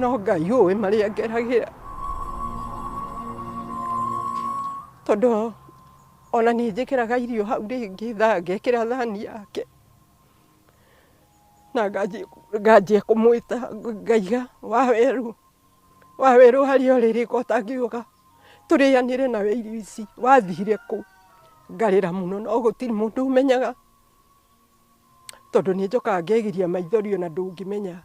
no Ngai ũĩ marĩa ngeragĩra, tondũ ona nĩ njĩkĩraga irio hau rĩngĩ ngekĩra thani yake na nganjia kũmwĩta ngaiga, Wawerũ, Wawerũ harĩa ũrĩ rĩ ko ũtangĩũka tũrĩanĩre nawe irio ici, wathire kũ? Ngarĩra mũno no gũtirĩ mũndũ ũmenyaga, tondũ nĩ njokaga ngegiria maithori ona ndũngĩmenya.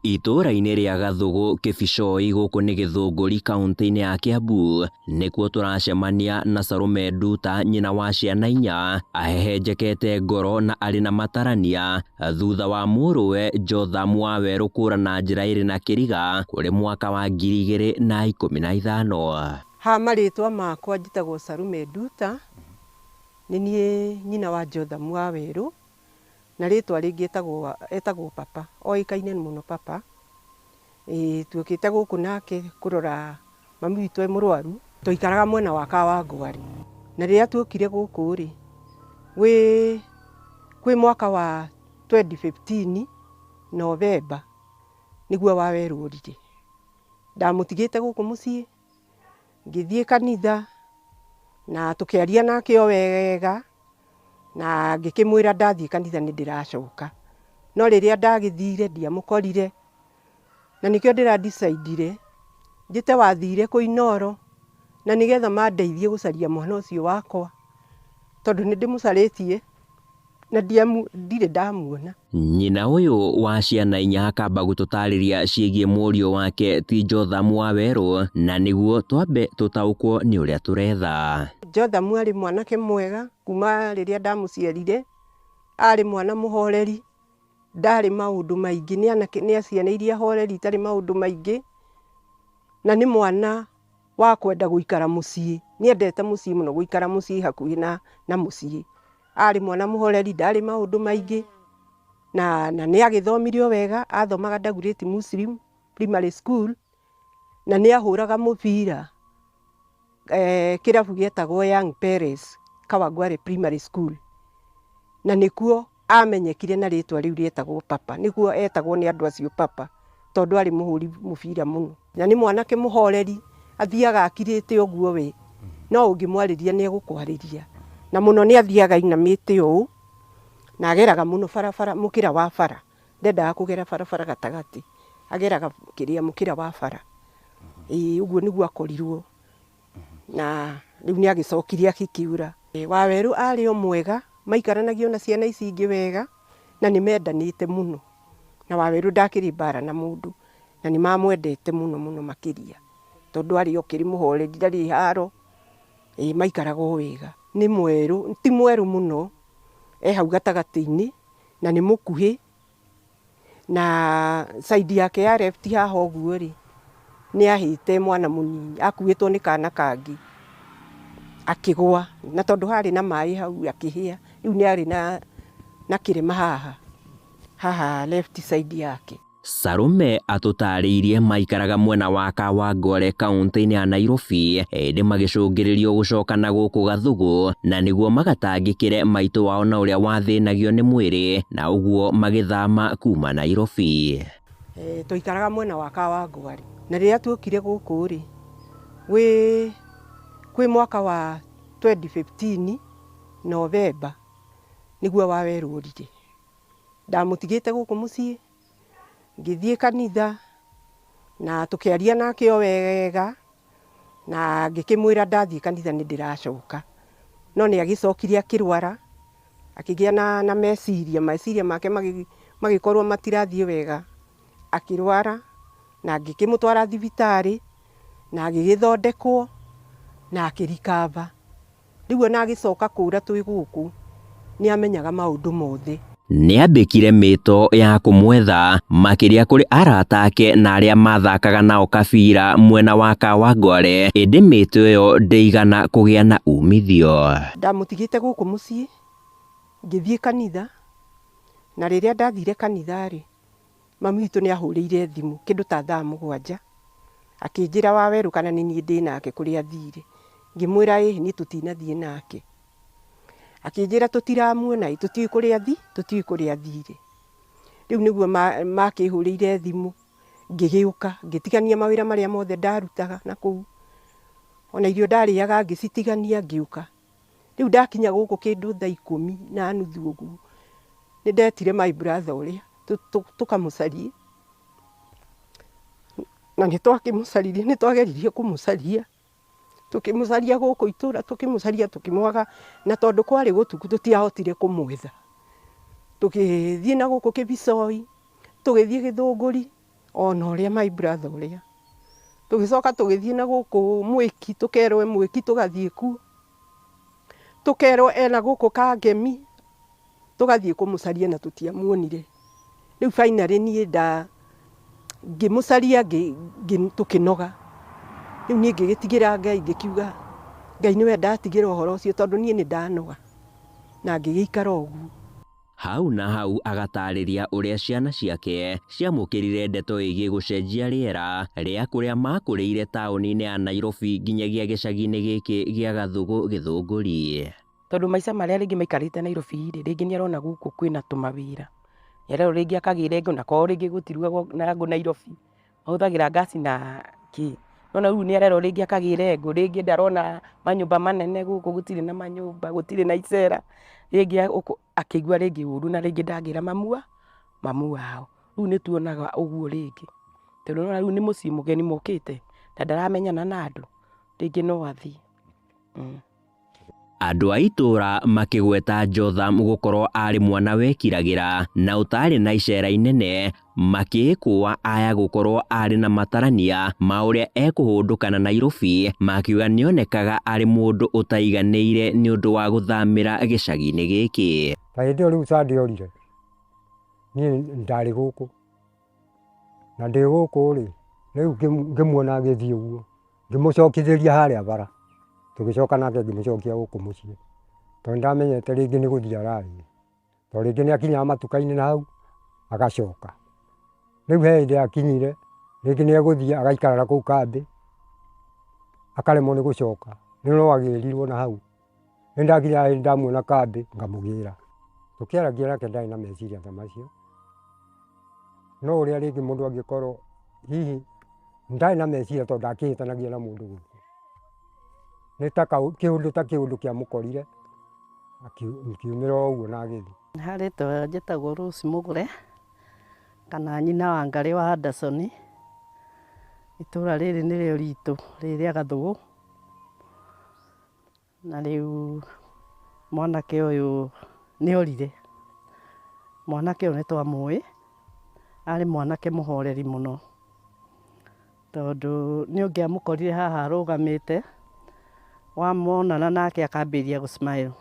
Itũũra-inĩ rĩa Gathũgũ Kĩbicoi gũkũ nĩ Gĩthũngũri kaũntĩ-inĩ ya Kiambu nĩkuo tũracemania na Salome Nduta, nyina wa ciana 4, ahehenjekete ngoro na arĩ na matarania thutha wa mũrũwe Jotham Wawerũ kũũra na njĩra ĩrĩ na kĩriga kũrĩ mwaka wa 2015. Ha marĩtwa makwa njĩtagwo Salome Nduta, nĩ niĩ nyina wa Jotham Wawerũ, na rĩtwa rĩngĩ etagwo Papa, oĩkaine mũno Papa. Tuokĩte gũkũ nake kũrora mami witũ mũrwaru, tũikaraga mwena wa Kawangware, na rĩrĩa tuokire gũkũ rĩ, kwĩ mwaka wa 2015 Novemba nĩguo Wawerũ orire. Ndamũtigĩte gũkũ mũciĩ, ngĩthiĩ kanitha na tũkĩaria nake o wega, na ngĩkĩmwĩra ndathiĩ kanitha nĩ ndĩracoka, no rĩrĩa ndagĩthire ndiamũkorire, na nĩkĩo ndĩra-decide njĩte wathire kũ Inooro, na nĩgetha mandeithie gũcaria mwana ũcio wakwa, tondũ nĩ ndĩmũcarĩtie na ndirĩ ndamuona. Nyina ũyũ wa ciana 4 akamba gũtũtarĩria ciĩgiĩ mũriũ wake ti Jotham Wawerũ, na nĩguo twambe tũtaũkwo nĩ ũrĩa tũretha. Jotham arĩ mwanake mwega kuma rĩrĩa ndamũciarire, arĩ mwana mũhoreri, ndarĩ maũndũ maingĩ, nĩ ciana iria horeri itarĩ maũndũ maingĩ, na nĩ mwana wa kwenda gũikara mũciĩ, nĩendete mũciĩ mũno, gũikara mũciĩ hakuhĩ na mũciĩ. Arĩ mwana mũhoreri, ndarĩ maũndũ maingĩ, na nĩ agĩthomire o wega, athomaga Dagoretti Muslim Primary School, na nĩ ahũraga mũbira kĩrabu gĩetagwo Young Palace Kawangware Primary School, na nĩkuo amenyekire na rĩtwa rĩu rĩetagwo Papa, nĩguo etagwo nĩ andũ acio Papa, tondũ arĩ mũhũri mũbira mũno, na nĩ mwanake mũhoreri, athiaga akirĩte ũguo we, no ũngĩmwarĩria nĩ egũkwarĩria, na mũno nĩ athiaga ainamĩte ũũ, na ageraga mũno barabara, mũkĩra wa bara, ndendaga kũgera barabara gatagatĩ, ageraga mũkĩra wa bara, ũguo nĩguo akorirwo, na rĩu nĩ agĩcokire agĩkiura. Wawerũ arĩ o mwega, maikaranagia na ciana ici ingĩ wega, na nĩ mendanĩte mũno, na Wawerũ ndakĩrĩ mbara na mũndũ, na nĩ mamwendete mũno mũno makĩria, tondũ arĩ o kĩrĩ mũhoreri, ndarĩ haro, maikaraga o wega. Nĩ mwerũ, ti mwerũ mũno, hau gatagatĩ-inĩ, na nĩ mũkuhĩ, na side yake ya left haha ũguo rĩ, nĩ ahĩte mwana mũnini, akuĩtwo nĩ kana kangĩ, akĩgũa, na tondũ harĩ na maĩ hau akĩhĩa, rĩu nĩ arĩ na kĩrema haha left side yake. Salome atũtarĩirie maikaraga mwena wa Kawangware kaũntĩ-inĩ ya Nairobi, ĩndĩ magĩcũngĩrĩrio gũcoka na gũkũ Gathũgũ, na nĩguo magatangĩkĩre maitũ wao na ũrĩa wathĩnagio nĩ mwĩrĩ, na ũguo magĩthama kuma Nairobi. Tũikaraga mwena wa Kawangware, na rĩrĩa tuokire gũkũ rĩ, kwĩ mwaka wa 2015 Novemba nĩguo Wawerũ orire. Ndamũtigĩte gũkũ mũciĩ, ngĩthiĩ kanitha na tũkĩaria nake o wega, na ngĩkĩmwĩra ndathiĩ kanitha nĩ ndĩracoka, no nĩ agĩcokire akĩrwara, akĩgĩa na meciria make magĩkorwo matirathiĩ wega, akĩrwara, na ngĩkĩmũtwara thibitarĩ, na agĩgĩthondekwo, na akĩrikava. Rĩu ona agĩcoka kũũra twĩ gũkũ, nĩ amenyaga maũndũ mothe. Nĩambĩkire mĩto ya kũmwetha makĩria kũrĩ arata ake na arĩa mathakaga nao kabira mwena wa Kawangware, ĩndĩ mĩto ĩyo ndĩigana kũgĩa na umithio. Ndamũtigĩte gũkũ mũciĩ, ngĩthiĩ kanitha, na rĩrĩa ndathire kanitha rĩ, mami witũ nĩ ahũrĩire thimũ kĩndũ ta thaa 7, akĩnjĩra Wawerũ kana nĩ niĩ ndĩ nake kũrĩa athire, ngĩmwĩra ĩ niĩ tũtinathiĩ nake, akĩnjĩra tũtiramuona, tũtiũĩ kũrĩa athire. Rĩu nĩguo makĩhũrĩire thimũ, ngĩgĩũka ngĩtigania mawĩra marĩa mothe ndarutaga na kũu, ona irio ndarĩaga ngĩcitigania ngĩũka. Rĩu ndakinya gũkũ kĩndũ thaa 10:30 ũguo, nĩ ndetire my brother ũrĩa tũkamũcarie, na nĩ twakĩmũcaririe, nĩ twageririe kũmũcaria, tũkĩmũcaria gũkũ itũũra, tũkĩmũcaria tũkĩmwaga, na tondũ kwarĩ gũtuku tũtiahotire kũmwetha. Tũgĩthiĩ na gũkũ Kĩbicoi, tũgĩthiĩ Gĩthũngũri, ona ũrĩa my brother ũrĩa. Tũgĩcoka tũgĩthiĩ na gũkũ Mwĩki, tũkerwo Mwĩki tũgathiĩ kuo. Tũkerwo ena gũkũ Kangemi, tũgathiĩ kũmũcaria na tũtiamuonire. Rĩu finally niĩ ngĩmũcaria tũkĩnoga. Rĩu niĩ ngĩgĩtigĩra Ngai ngĩkiuga Ngai nĩwe ndatigĩra ũhoro ũcio tondũ niĩ nĩ ndanoga, na ngĩgĩikara ũguo. Hau na hau agatarĩria ũrĩa ciana ciake ciamũkĩrire ndeto ĩgiĩ gũcenjia rĩera rĩa kũrĩa makũrĩire taũni-inĩ ya Nairobi nginyagia gĩcagi-inĩ gĩkĩ gĩa Gathũgũ Gĩthũngũri. Tondũ maica marĩa rĩngĩ maikarĩte Nairobi rĩngĩ nĩ arona gũkũ kwĩna tũmawĩra. Nĩarerwo rĩngĩ akagĩre ngũ na kwao rĩngĩ gũtirugagwo na ngũ Nairobi, mahũthagĩra gasi na kĩ. Nona rĩu nĩarerwo rĩngĩ akagĩre ngũ, rĩngĩ ndarona manyũmba manene gũkũ, gũtirĩ na manyũmba, gũtirĩ na icera. Rĩngĩ akĩigua rĩngĩ ũru na rĩngĩ ndangĩra mamu wao. Rĩu nĩ tuonaga ũguo rĩngĩ. Tondũ nona rĩu nĩ mũciĩ mũgeni mokĩte na ndaramenyana na andũ, rĩngĩ no athiĩ. Andũ a itũũra makĩgweta Jotham gũkorwo arĩ mwana wekiragĩra na ũtarĩ na icera inene, makĩĩkũa aya gũkorwo arĩ na matarania ma ũrĩa ekũhũndũka Nairobi, makiuga nĩonekaga arĩ mũndũ ũtaiganĩire nĩ ũndũ wa gũthamĩra gĩcagi-inĩ gĩkĩ. Ta hĩndĩ ĩyo rĩu Sunday orire, niĩ ndarĩ gũkũ, na ndĩ gũkũ rĩ, rĩu ngĩmuona agĩthiĩ ũguo, ngĩmũcokithĩria harĩa bara, tũgĩcoka nake ngĩmũcokia gũkũ mũciĩ, tondũ ndamenyete rĩngĩ nĩ gũthiĩ arathiĩ, tondũ rĩngĩ nĩ akinyaga matuka-inĩ na hau agacoka. Rĩu he hĩndĩ akinyire rĩngĩ nĩ egũthiĩ agaikarara kũu kambĩ, akaremwo nĩ gũcoka, rĩu no agĩrirwo na hau. Nĩ ndakinya hĩndĩ ndamuona kambĩ ngamũgĩra. Tũkĩaragia nake ndarĩ na meciria ta macio, no ũrĩa rĩngĩ mũndũ angĩkorwo hihi ndarĩ na meciria tondũ ndakĩhĩtanagia na mũndũ gũkũ. Nĩ ta kĩũndũ kĩamũkorire, akiumĩra ũguo na agĩthiĩ. Ha rĩtwa njĩtagwo Rose Mũgũre, kana nyina wa Ngarĩ wa Anderson. Itũũra rĩrĩ nĩrĩo ritũ rĩrĩ rĩa Gathũgũ, na rĩu mwanake ũyũ nĩ orire. Mwanake ũyũ nĩ twamũĩ, arĩ mwanake mũhoreri mũno, tondũ nĩ ũngĩamũkorire haha arũgamĩte, wamonana nake akambĩrĩria gũ smile,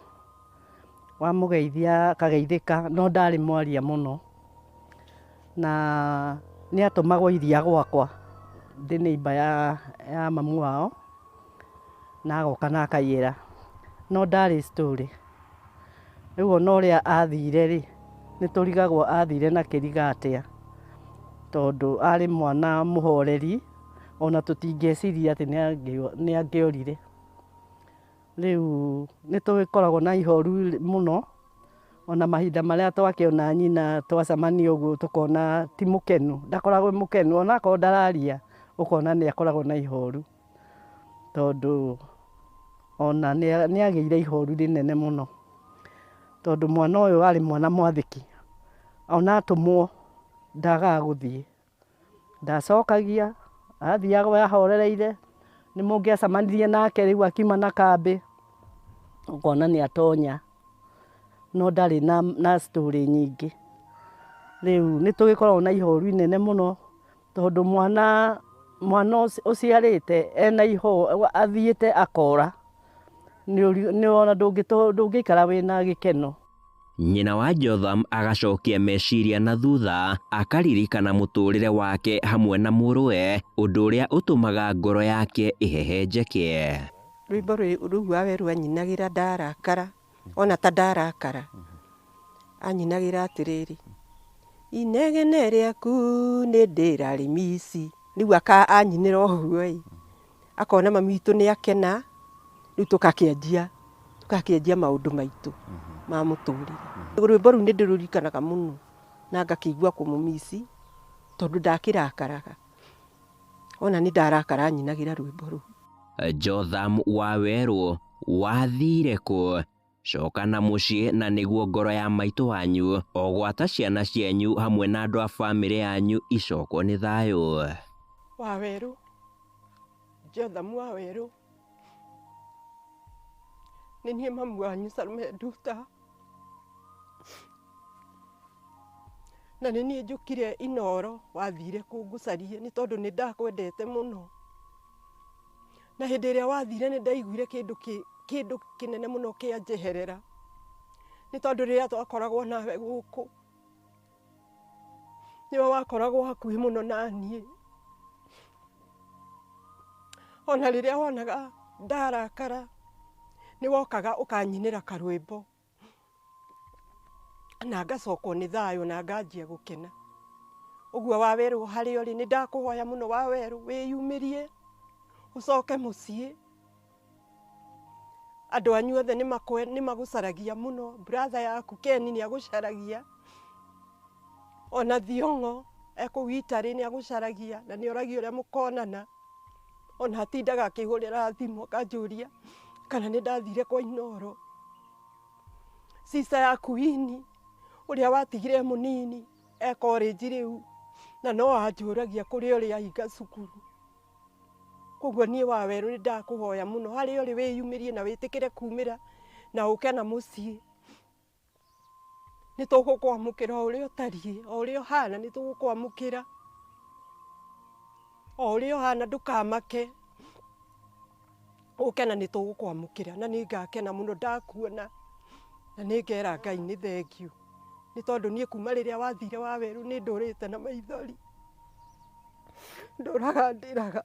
wamũgeithia akageithĩka, no ndarĩ mwaria mũno, na nĩ atũmagwo iria gwakwa, ndĩ neighbor ya mamu wao, na agoka na akaiyĩra, no ndarĩ story. Rĩu ona ũrĩa athire rĩ, nĩ tũrigagwo athire na kĩriga atĩa, tondũ arĩ mwana mũhoreri, ona tũtingĩeciria atĩ nĩ angĩorire. Rĩu nĩ tũgĩkoragwo na ihoru mũno, ona mahinda marĩa twakĩona nyina twacemania ũguo tũkona ti mũkenu, ndakoragwo mũkenu, ona akorwo ndararia ũkona nĩ akoragwo na ihoru, tondũ ona nĩ agĩire ihoru rĩnene mũno, tondũ mwana ũyũ arĩ mwana mwathĩki, ona atũmwo ndagaga gũthiĩ, ndacokagia, athiaga ahorereire, nĩ mũngĩacemanirie nake rĩu akiuma na kambĩ, ũkona nĩ atonya, no ndarĩ na story nyingĩ. Rĩu nĩ tũgĩkoragwo na ihoru inene mũno, tondũ mwana ũciarĩte ena ihoru, athiĩte akora, nĩ ona ndũngĩikara wĩna gĩkeno. Nyina wa Jotham agacokia meciria na thutha, akaririkana mũtũrĩre wake hamwe na mũrũwe, ũndũ ũrĩa ũtũmaga ngoro yake ĩhehenjeke. Rwĩmbo rũu awe rwanyinagĩra ndarakara, ona ta ndarakara, anyinagĩra atĩrĩrĩ, inegene rĩaku nĩ ndĩrarĩmici. Rĩu anyinĩra ũguo, akona mami witũ nĩ akena, rĩu tũgakĩanjia maũndũ maitũ ma mũtũrĩre. Rwĩmbo rũu nĩ ndĩrũririkanaga mũno, na ngakĩigua kũmũmici, tondu ndakirakaraga ona ni ndarakara nyinagira rwimbo ru. Jotham Waweru, wathire ku? Coka na muciĩ na nĩguo ngoro ya maitũ wanyu ogwata ciana cianyu hamwe na andũ a bamĩrĩ yanyu icokwo nĩ thayũ. Waweru, Jotham Waweru, nĩ niĩ mamu wanyu Salome Nduta, na nĩ niĩ njũkire Inooro wathire kũngũcarie nĩ tondũ nĩ ndakwendete mũno, na hĩndĩ ĩrĩa wathire nĩ ndaiguire kĩndũ kĩnene mũno kĩanjeherera nĩ tondũ rĩrĩa twakoragwo nawe gũkũ nĩwe wakoragwo hakuhĩ mũno na niĩ, ona rĩrĩa wonaga ndarakara nĩ wokaga ũkanyinĩra karwĩmbo na ngacokwo nĩ thayũ na nganjia gũkena. Ũguo Waweru harĩa ũrĩ nĩ ndakũhoya mũno Waweru wĩyumĩrie ũcoke mũciĩ. Andũ anyu othe nĩ magũcaragia mũno, brother yaku Ken nĩ agũcaragia, ona Thiong'o ekũu Italy nĩ agũcaragia na nĩ oragia ũrĩa mũkonana, ona atindaga akĩhũrĩra thimũ akanjũria kana nĩ ndathire kwa Inooro. Sister yaku Ini ũrĩa watigire mũnini college rĩu na no anjũragia kũrĩa ũrĩ ahinga cukuru. Koguo niĩ Waweru nĩ ndakũhoya mũno harĩa ũrĩ wĩyumĩrie na wĩtĩkĩre kumĩra na ũke na mũciĩ. Nĩ tũgũkwamũkĩra o ũrĩa ũtariĩ, o ũrĩa ũhana nĩ tũgũkwamũkĩra, o ũrĩa ũhana ndũkamake, ũke na nĩ tũgũkwamũkĩra na nĩ ngakena mũno ndakuona na nĩ ngera Ngai nĩ thengiũ nĩ tondũ niĩ kuma rĩrĩa wathire Waweru nĩ ndũrĩte na maithori, ndũraga ndĩraga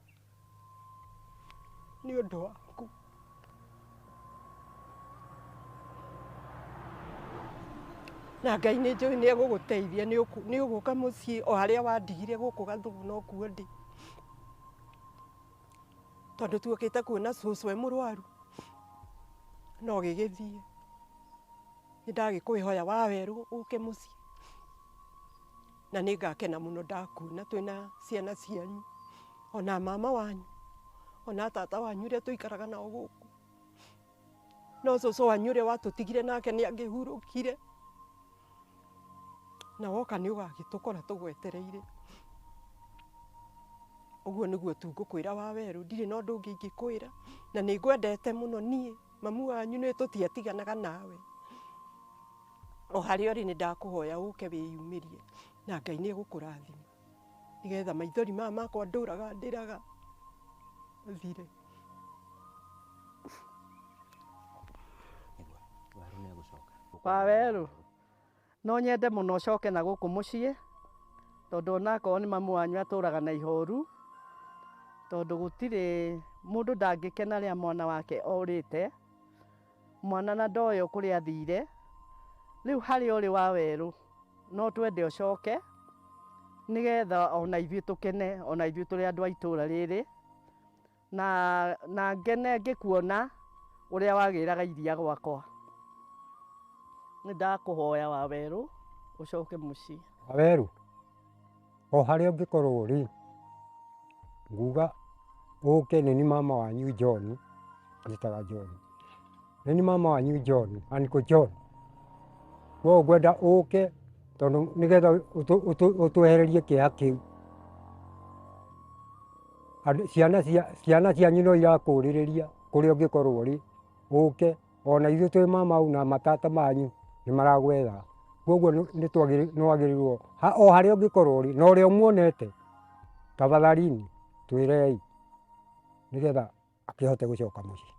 nĩ ũndũ waku. Na Ngai nĩ njũĩ nĩ egũgũteithia, nĩ ũgũka mũciĩ o harĩa wandigire gũkũ Gathũngũ no kuo ndĩ, tondũ tuokĩte kuona cũcũ e mũrwaru no gĩgĩthiĩ. Nĩ ndagĩkwĩhoya Waweru ũke mũciĩ na nĩ ngakena mũno ndakuona twĩna ciana cianyu ona mama wanyu ona tata wanyu ũrĩa tũikaraga nao gũkũ, no cũcũ wanyu ũrĩa watũtigire nake nĩ angĩhurũkire, na woka nĩ ũgagĩtũkora tũgwetereire. Ũguo nĩguo tungũkwĩra Waweru, ndirĩ na ũndũ ũngĩ ingĩkwĩra, na nĩ ngwendete mũno niĩ mamu wanyu, nĩ tũtiatiganaga nawe. O harĩa ũrĩ nĩ ndakũhoya ũke wĩyumĩrie na Ngai nĩ egũkũrathima nĩgetha maithori maya makwa ndũraga ndĩraga thire. Waweru, no nyende mũno ũcoke na gũkũ mũciĩ tondũ onakorwo nĩ mamu wanyu atũraga na ihoru, tondũ gũtirĩ mũndũ ndangĩkena rĩrĩa mwana wake orĩte, mwana na ndoĩ kũrĩa athire. Rĩu harĩa ũrĩ Waweru no twende ũcoke nĩgetha ona ithuĩ tũkene, ona ithuĩ tũrĩ andũ a itũra rĩrĩ, na ngene ngĩkuona ũrĩa wagĩraga iria gwakwa. Nĩ ndakũhoya Waweru ũcoke mũciĩ. Waweru, o harĩa ũngĩkorwo ũrĩ, nguga ũke. Nĩ ni mama wanyu John, njĩtaga John, nĩ ni mama wanyu John, Uncle John. Koguo ngwenda ũke tondũ nĩgetha ũtwehererie kĩeha kĩu. Ciana cianyu no irakũrĩrĩria kũrĩa ũngĩkorwo ũrĩ, ũke. Ona ithuĩ twĩ mamau na matata manyu nĩ maragwetha. Koguo nĩ wagĩrĩirwo o harĩa ũngĩkorwo ũrĩ na ũrĩa ũmuonete, tafadhalini twĩrei nĩgetha akĩhote gũcoka mũciĩ.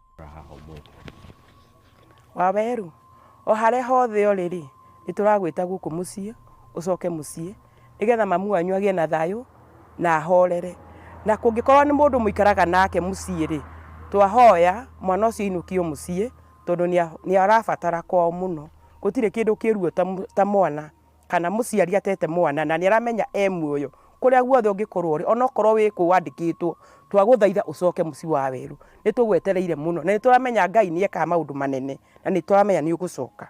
Waweru, o harĩa hothe ũrĩ rĩ, nĩ tũragwĩta gũkũ mũciĩ ũcoke mũciĩ nĩgetha mamu wanyu agĩe na thayũ na ahorere. Na kũngĩkorwo nĩ mũndũ mũikaraga nake mũciĩ rĩ, twahoya mwana ũcio ainũkio mũciĩ tondũ nĩ arabatara kwao mũno. Gũtirĩ kĩndũ kĩruo ta mwana kana mũciari atete mwana na nĩ aramenya muoyo kũrĩa guothe ũngĩkorwo ũrĩ, onokorwo wĩ kũu wandĩkĩtwo, twagũthaitha ũcoke mũciĩ Waweru. Nĩ tũgwetereire mũno na nĩ tũramenya Ngai nĩ ekaga maũndũ manene na nĩ tũramenya nĩ ũgũcoka.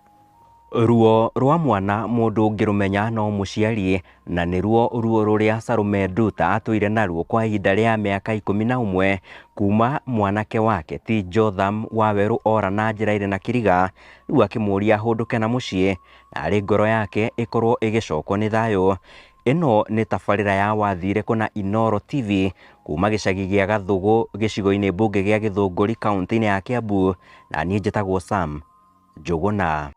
Ruo rwa mwana mundu ngirumenya no muciari, na niruo ruo ruria Salome Nduta atwire naruo kwa ihinda ria miaka 11 kuma mwanake wake ti Jotham Waweru ora na njira iri na kiriga, riu akimuria hunduke na mucii na ari ngoro yake ikorwo igicokwo ni thayo. Ino ni tabarira ya Wathire kuna Inoro TV kuma gicagi gia Gathugu gicigo-ini mbunge gia Githunguri kaunti-ini ya Kiambu, na nie njitagwo Sam Njuguna.